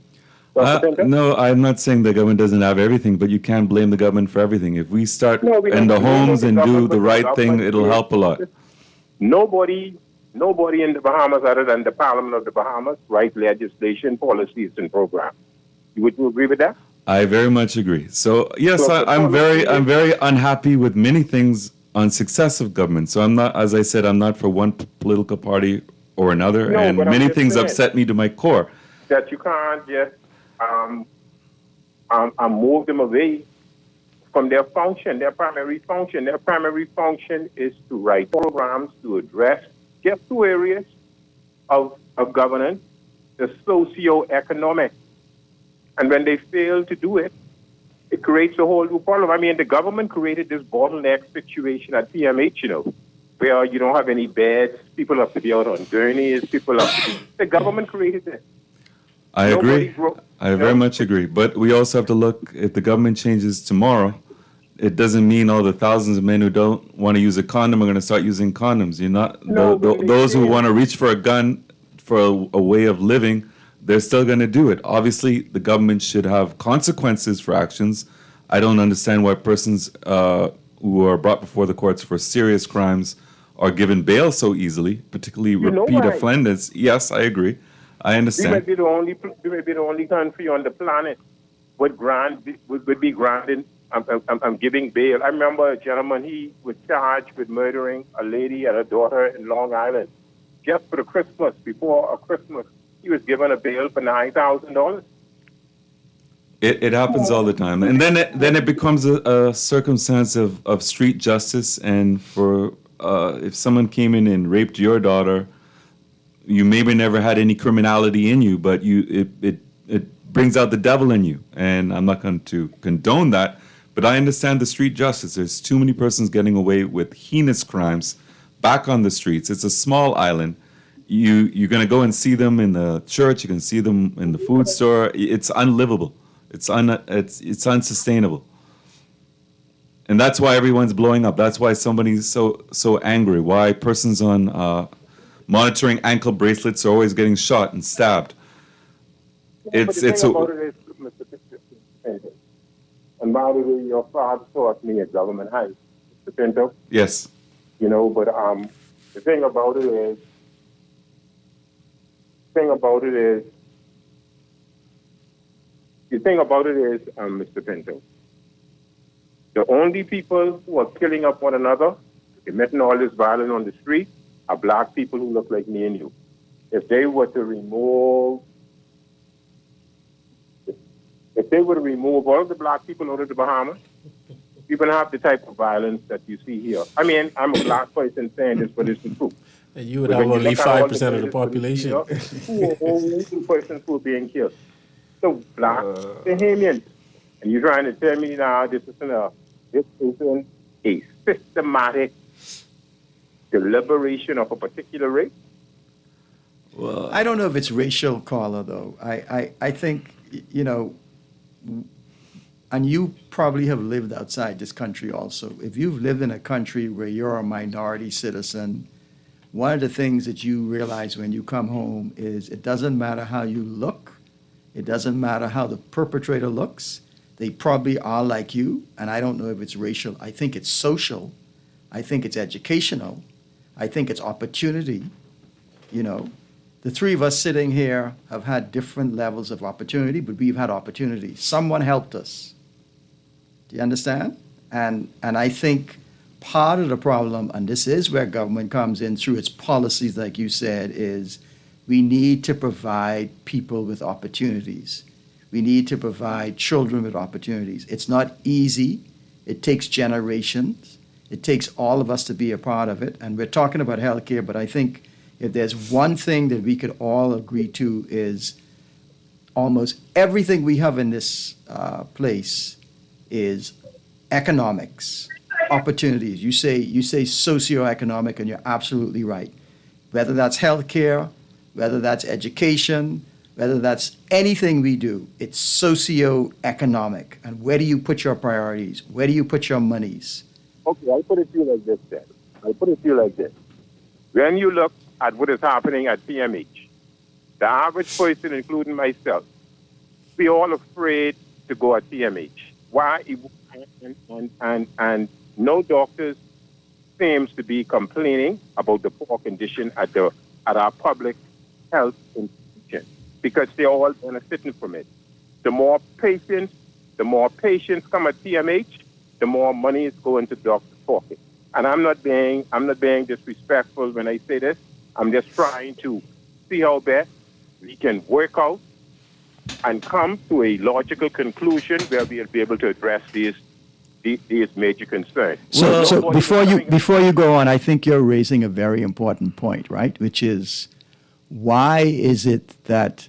No, I'm not saying the government doesn't have everything, but you can't blame the government for everything. If we start in the homes and do the right thing, it'll help a lot. Nobody in the Bahamas, other than the Parliament of the Bahamas, write legislation, policies, and programs. Would you agree with that? I very much agree. So yes, I'm very unhappy with many things on successive governments. So I'm not, as I said, I'm not for one political party or another, No, and but I'm many just things saying upset me to my core. that you can't just move them away from their function, their primary function. Their primary function is to write programs to address just two areas of governance, the socio-economic. And when they fail to do it, it creates a whole new problem. I mean, the government created this bottleneck situation at PMH, where you don't have any beds, people have to be out on gurneys, the government created this. I agree. I very much agree. But we also have to look, if the government changes tomorrow, it doesn't mean all the thousands of men who don't want to use a condom are going to start using condoms. You're not, those who want to reach for a gun for a way of living, they're still going to do it. Obviously, the government should have consequences for actions. I don't understand why persons who are brought before the courts for serious crimes are given bail so easily, particularly know repeat why? offenders. Yes, I agree. I We may understand. be the only country on the planet would be granting. I'm giving bail. I remember a gentleman. He was charged with murdering a lady and a daughter in Long Island. Just for the Christmas, before a Christmas, he was given a bail for $9,000. It happens all the time, and then it becomes a circumstance of street justice. And for if someone came in and raped your daughter, you maybe never had any criminality in you, but it brings out the devil in you. And I'm not going to condone that, but I understand the street justice. There's too many persons getting away with heinous crimes back on the streets. It's a small island. You're going to go and see them in the church. You can see them in the food store. It's unlivable. It's unsustainable. And that's why everyone's blowing up. That's why somebody's so angry. Why persons on monitoring ankle bracelets are always getting shot and stabbed. But the thing about it is, Mr. Pinto, and by the way, your father taught me at Government High, Mr. Pinto. Yes. You know, but the thing about it is, Mr. Pinto, the only people who are killing up one another, committing all this violence on the street, are black people who look like me and you. If they were to remove all of the black people out of the Bahamas, you wouldn't have the type of violence that you see here. I mean, I'm a black person saying this, but it's the truth. And you would have only 5% of the population. Who are only the persons who are being killed? So black Bahamians. And you're trying to tell me now this isn't a systematic deliberation of a particular race? Well, I don't know if it's racial, Carla, though. I think, you know, and you probably have lived outside this country also. If you've lived in a country where you're a minority citizen, one of the things that you realize when you come home is it doesn't matter how you look. It doesn't matter how the perpetrator looks. They probably are like you, and I don't know if it's racial. I think it's social. I think it's educational. I think it's opportunity. You know, the three of us sitting here have had different levels of opportunity, but we've had opportunity. Someone helped us. Do you understand? And I think part of the problem, and this is where government comes in through its policies, like you said, is we need to provide people with opportunities. We need to provide children with opportunities. It's not easy. It takes generations. It takes all of us to be a part of it. And we're talking about healthcare, but I think if there's one thing that we could all agree to is almost everything we have in this place is economics, opportunities. You say socioeconomic, and you're absolutely right. Whether that's healthcare, whether that's education, whether that's anything we do, it's socioeconomic. And where do you put your priorities? Where do you put your monies? Okay, I'll put it to you like this then. When you look at what is happening at PMH, the average person, including myself, we're all afraid to go at PMH. Why? And no doctors seems to be complaining about the poor condition at our public health institution because they're all benefiting from it. The more patients come at PMH, the more money is going to doctors' pocket. And I'm not being disrespectful when I say this. I'm just trying to see how best we can work out and come to a logical conclusion where we'll be able to address these major concerns. So before you go on, I think you're raising a very important point, right? Which is, why is it that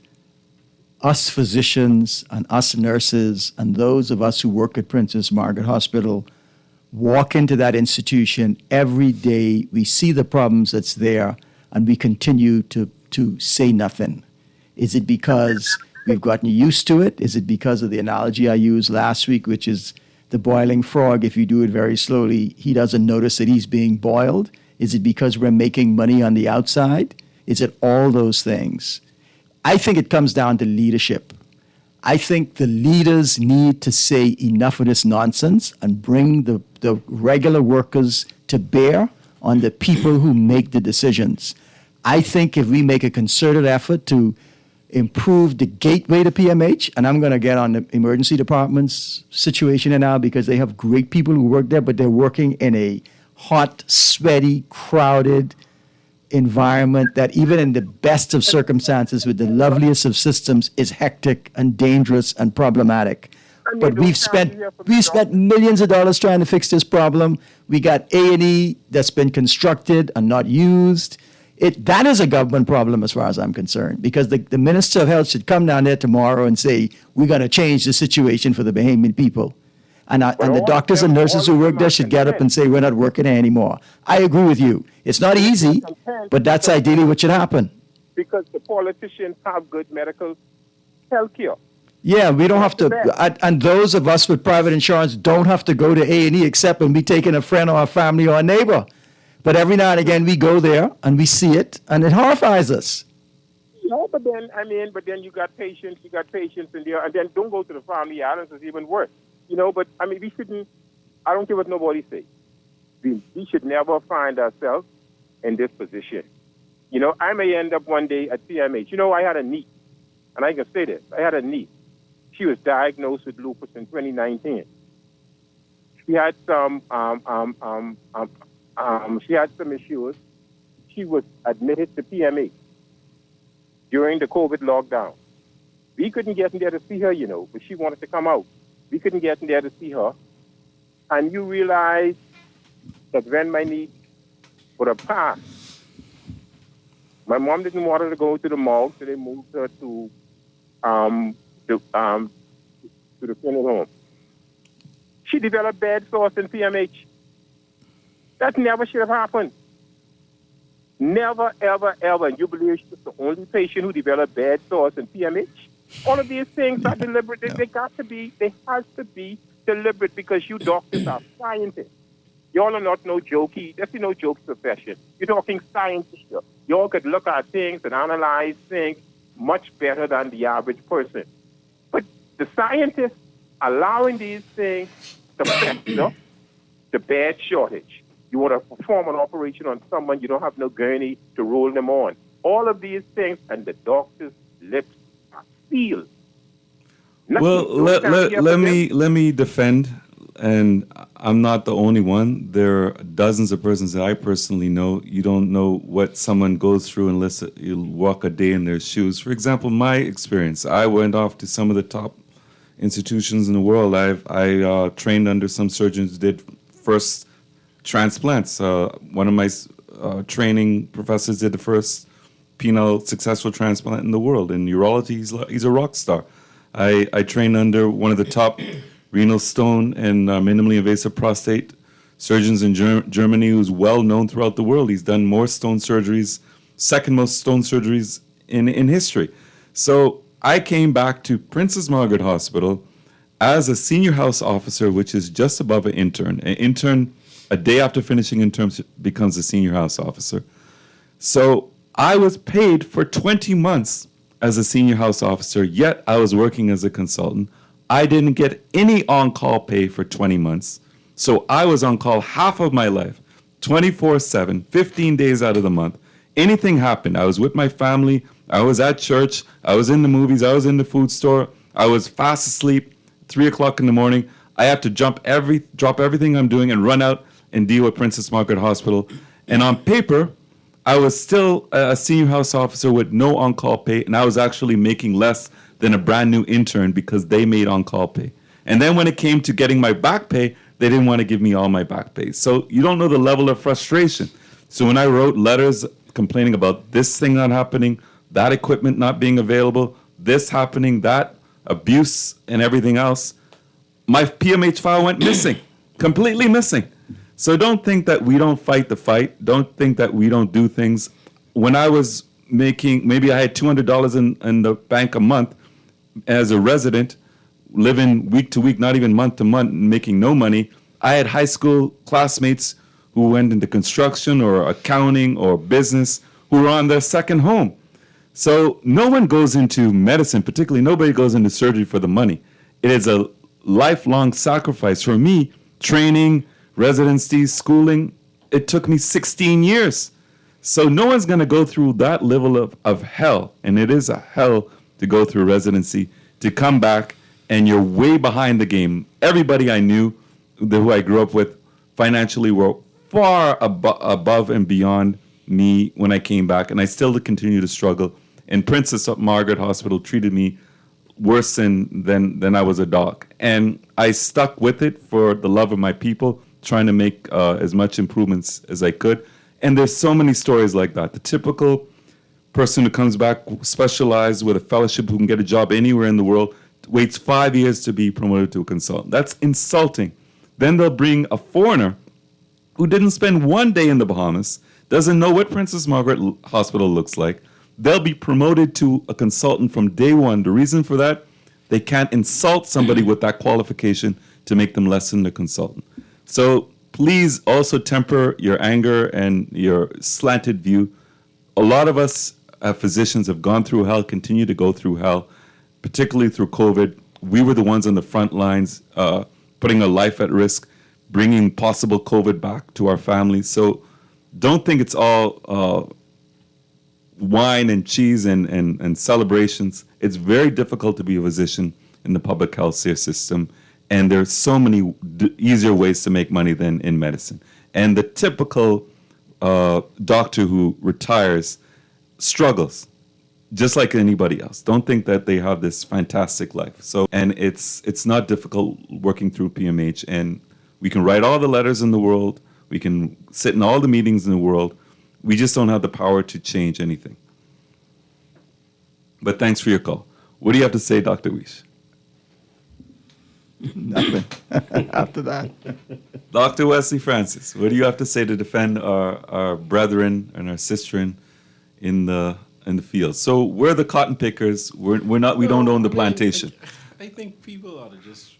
us physicians and us nurses and those of us who work at Princess Margaret Hospital walk into that institution every day, we see the problems that's there, and we continue to say nothing? Is it because we've gotten used to it? Is it because of the analogy I used last week, which is the boiling frog? If you do it very slowly, he doesn't notice that he's being boiled. Is it because we're making money on the outside? Is it all those things? I think it comes down to leadership. I think the leaders need to say enough of this nonsense and bring the regular workers to bear on the people who make the decisions. I think if we make a concerted effort to improve the gateway to PMH, and I'm going to get on the emergency department's situation now because they have great people who work there, but they're working in a hot, sweaty, crowded environment that even in the best of circumstances with the loveliest of systems is hectic and dangerous and problematic. But we've spent millions of dollars trying to fix this problem. We got A&E that's been constructed and not used. That is a government problem as far as I'm concerned, because the Minister of Health should come down there tomorrow and say, we're going to change the situation for the Bahamian people. And the doctors and nurses who work there should get up and say, we're not working there anymore. I agree with you. It's not easy, but that's ideally what should happen. Because the politicians have good medical health care. Yeah, we don't have to, and those of us with private insurance don't have to go to A&E except when we taking a friend or a family or a neighbor. But every now and again we go there and we see it, and it horrifies us. No, but then you got patients in there, and then don't go to the family islands, it's even worse. But we shouldn't, I don't care what nobody says. We should never find ourselves in this position. I may end up one day at PMH. I had a niece, and I can say this, I had a niece. She was diagnosed with lupus in 2019. She had some issues. She was admitted to PMH during the COVID lockdown. We couldn't get in there to see her, but she wanted to come out. We couldn't get in there to see her. And you realize that when my niece would have passed, my mom didn't want her to go to the morgue, so they moved her to the funeral home. She developed bad sores in PMH. That never should have happened. Never, ever, ever. And you believe she's the only patient who developed bad sores in PMH? All of these things are deliberate. They have to be deliberate, because you doctors are scientists. Y'all are not no jokey. That's no joke profession. You're talking scientists here. Y'all could look at things and analyze things much better than the average person. But the scientists allowing these things to fester, the bed shortage. You want to perform an operation on someone, you don't have no gurney to roll them on. All of these things, and the doctor's lips are sealed. Well, let me defend, and I'm not the only one. There are dozens of persons that I personally know. You don't know what someone goes through unless you walk a day in their shoes. For example, my experience, I went off to some of the top institutions in the world. I trained under some surgeons who did first transplants. One of my training professors did the first penile successful transplant in the world. In urology, he's a rock star. I trained under one of the top renal stone and minimally invasive prostate surgeons in Germany, who's well known throughout the world. He's done more stone surgeries, second most stone surgeries in history. So I came back to Princess Margaret Hospital as a senior house officer, which is just above an intern. An intern, a day after finishing intern, becomes a senior house officer. So I was paid for 20 months as a senior house officer, yet I was working as a consultant. I didn't get any on-call pay for 20 months. So I was on call half of my life, 24/7, 15 days out of the month. Anything happened, I was with my family, I was at church, I was in the movies, I was in the food store, I was fast asleep, 3 o'clock in the morning. I had to drop everything I'm doing and run out and deal with Princess Margaret Hospital. And on paper, I was still a senior house officer with no on-call pay, and I was actually making less than a brand new intern because they made on-call pay. And then when it came to getting my back pay, they didn't want to give me all my back pay. So you don't know the level of frustration. So when I wrote letters complaining about this thing not happening, that equipment not being available, this happening, that abuse and everything else, my PMH file went missing, completely missing. So don't think that we don't fight the fight. Don't think that we don't do things. When I was making, maybe I had $200 in the bank a month as a resident, living week to week, not even month to month, making no money. I had high school classmates who went into construction or accounting or business who were on their second home. So no one goes into medicine, particularly nobody goes into surgery for the money. It is a lifelong sacrifice. For me, training, residency, schooling, it took me 16 years. So no one's going to go through that level of hell. And it is a hell to go through residency, to come back, and you're way behind the game. Everybody I knew, who I grew up with, financially were far above and beyond me when I came back. And I still continue to struggle. And Princess Margaret Hospital treated me worse than I was a dog. And I stuck with it for the love of my people, trying to make as much improvements as I could. And there's so many stories like that. The typical person who comes back specialized with a fellowship, who can get a job anywhere in the world, waits 5 years to be promoted to a consultant. That's insulting. Then they'll bring a foreigner who didn't spend one day in the Bahamas, doesn't know what Princess Margaret Hospital looks like. They'll be promoted to a consultant from day one. The reason for that, they can't insult somebody with that qualification to make them less than the consultant. So please also temper your anger and your slanted view. A lot of us physicians have gone through hell, continue to go through hell, particularly through COVID. We were the ones on the front lines, putting our life at risk, bringing possible COVID back to our families. So don't think it's all wine and cheese and celebrations. It's very difficult to be a physician in the public health system, and there's so many easier ways to make money than in medicine. And the typical doctor who retires struggles just like anybody else. Don't think that they have this fantastic life. So, and it's not difficult working through PMH, and we can write all the letters in the world, we can sit in all the meetings in the world. We just don't have the power to change anything. But thanks for your call. What do you have to say, Dr. Weish? Nothing after that. Dr. Wesley Francis, what do you have to say to defend our brethren and our sisterin in the field? So we're the cotton pickers. We don't own the plantation. I think people ought to just.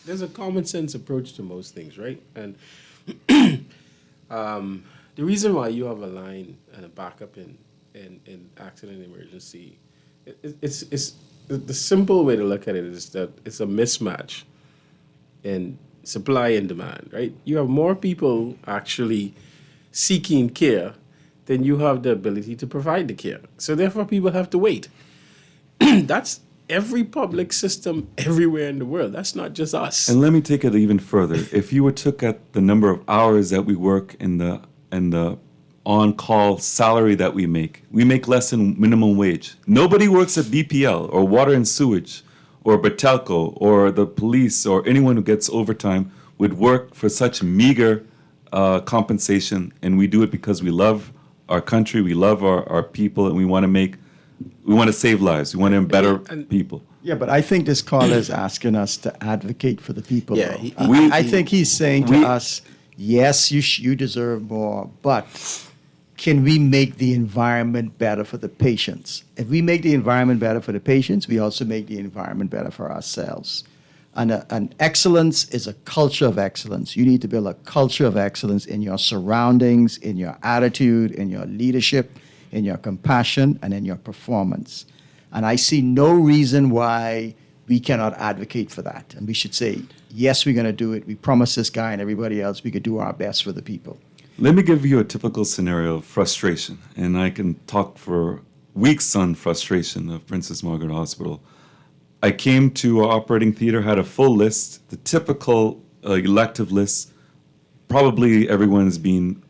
There's a common sense approach to most things, right? And the reason why you have a line and a backup in accident emergency, it's the simple way to look at it is that it's a mismatch in supply and demand, right? You have more people actually seeking care than you have the ability to provide the care. So therefore, people have to wait. That's every public system everywhere in the world. That's not just us. And let me take it even further. If you were to look at the number of hours that we work and the on-call salary that we make less than minimum wage. Nobody works at BPL or Water and Sewage or Bertelco or the police or anyone who gets overtime would work for such meager compensation, and we do it because we love our country, we love our people, and we want to save lives. We want to better people. Yeah, but I think this caller is asking us to advocate for the people. Yeah, though. I think he's saying to us, yes, you deserve more, but can we make the environment better for the patients? If we make the environment better for the patients, we also make the environment better for ourselves. And excellence is a culture of excellence. You need to build a culture of excellence in your surroundings, in your attitude, in your leadership, in your compassion, and in your performance. And I see no reason why we cannot advocate for that. And we should say, yes, we're going to do it. We promise this guy and everybody else we could do our best for the people. Let me give you a typical scenario of frustration, and I can talk for weeks on frustration of Princess Margaret Hospital. I came to our operating theater, had a full list, the typical elective list. Probably everyone has been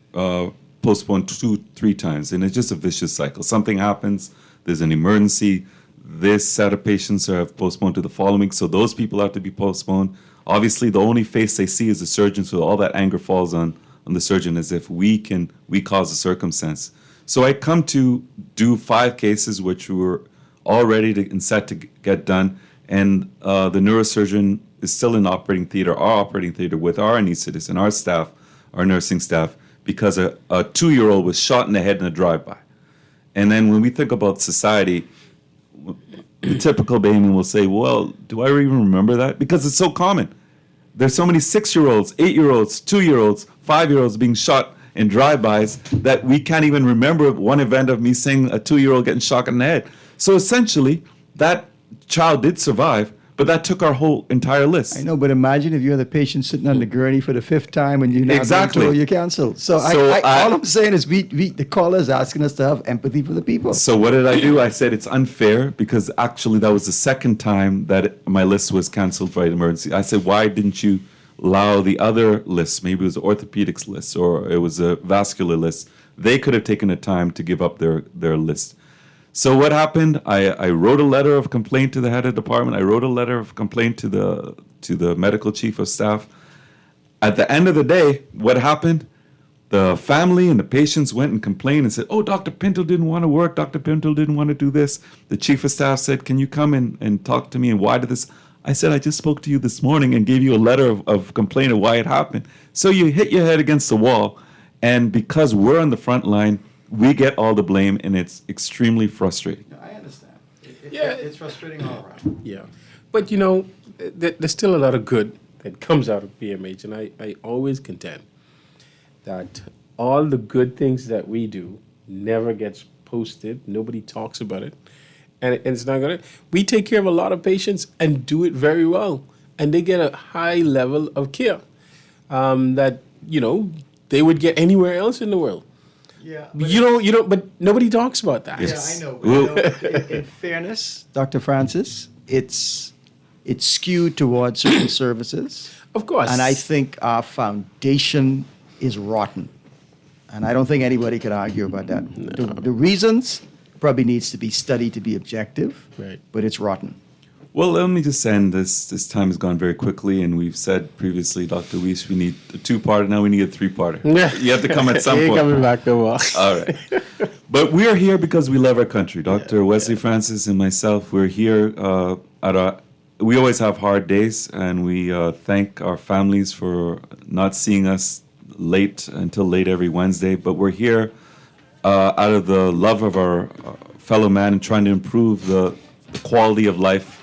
postponed 2-3 times, and it's just a vicious cycle. Something happens, there's an emergency, this set of patients are postponed to the following week, so those people have to be postponed. Obviously, the only face they see is the surgeon, so all that anger falls on the surgeon as if we cause the circumstance. So I come to do 5 cases which were all ready and set to get done, and the neurosurgeon is still in the operating theater, our operating theater, with our anesthetists and our staff, our nursing staff, because a 2-year-old was shot in the head in a drive-by. And then when we think about society, the typical baby will say, well, do I even remember that? Because it's so common. There's so many 6-year-olds, 8-year-olds, 2-year-olds, 5-year-olds being shot in drive-bys that we can't even remember one event of me seeing a 2-year-old getting shot in the head. So essentially, that child did survive, but that took our whole entire list. I know, but imagine if you're the patient sitting on the gurney for the 5th time and you're not Exactly. told you cancel. So, all I'm saying is the caller is asking us to have empathy for the people. So what did I do? I said it's unfair because actually that was the second time that my list was canceled for emergency. I said, why didn't you allow the other lists? Maybe it was the orthopedics list or it was a vascular list. They could have taken the time to give up their list. So what happened? I wrote a letter of complaint to the head of department. I wrote a letter of complaint to the medical chief of staff. At the end of the day, what happened? The family and the patients went and complained and said, oh, Dr. Pinto didn't want to work. Dr. Pinto didn't want to do this. The chief of staff said, can you come and talk to me? And why did this? I said, I just spoke to you this morning and gave you a letter of complaint of why it happened. So you hit your head against the wall. And because we're on the front line, we get all the blame, and it's extremely frustrating. I understand. It's frustrating all around. Yeah. But, you know, there's still a lot of good that comes out of PMH, and I always contend that all the good things that we do never gets posted. Nobody talks about it. And it's not going to... We take care of a lot of patients and do it very well. And they get a high level of care that, you know, they would get anywhere else in the world. Yeah, but nobody talks about that. Yes. Yeah, I know. But, you know, in fairness, Dr. Francis, it's skewed towards certain services. Of course. And I think our foundation is rotten. And I don't think anybody could argue about that. No. The reasons probably needs to be studied to be objective, Right. but it's rotten. Well, let me just end this. This time has gone very quickly, and we've said previously, Dr. Weiss, we need a 2-parter. Now we need a 3-parter. You have to come at some You're point. coming back to us. All right. But we're here because we love our country. Dr. Wesley Francis and myself, we're here we always have hard days, and we thank our families for not seeing us until late every Wednesday. But we're here out of the love of our fellow man and trying to improve the quality of life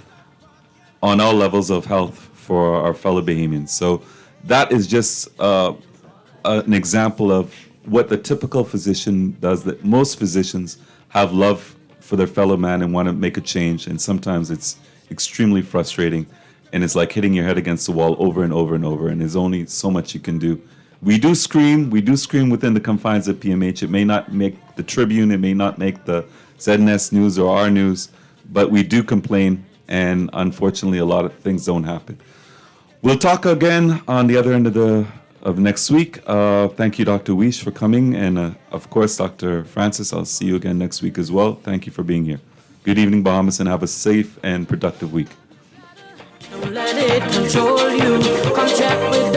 on all levels of health for our fellow Bahamians. So that is just an example of what the typical physician does, that most physicians have love for their fellow man and want to make a change. And sometimes it's extremely frustrating. And it's like hitting your head against the wall over and over and over. And there's only so much you can do. We do scream within the confines of PMH. It may not make the Tribune, it may not make the ZNS News or our news, but we do complain. And unfortunately, a lot of things don't happen. We'll talk again on the other end of next week. Thank you, Dr. Weiss, for coming. And of course, Dr. Francis, I'll see you again next week as well. Thank you for being here. Good evening, Bahamas, and have a safe and productive week. Don't let it control you. Come check with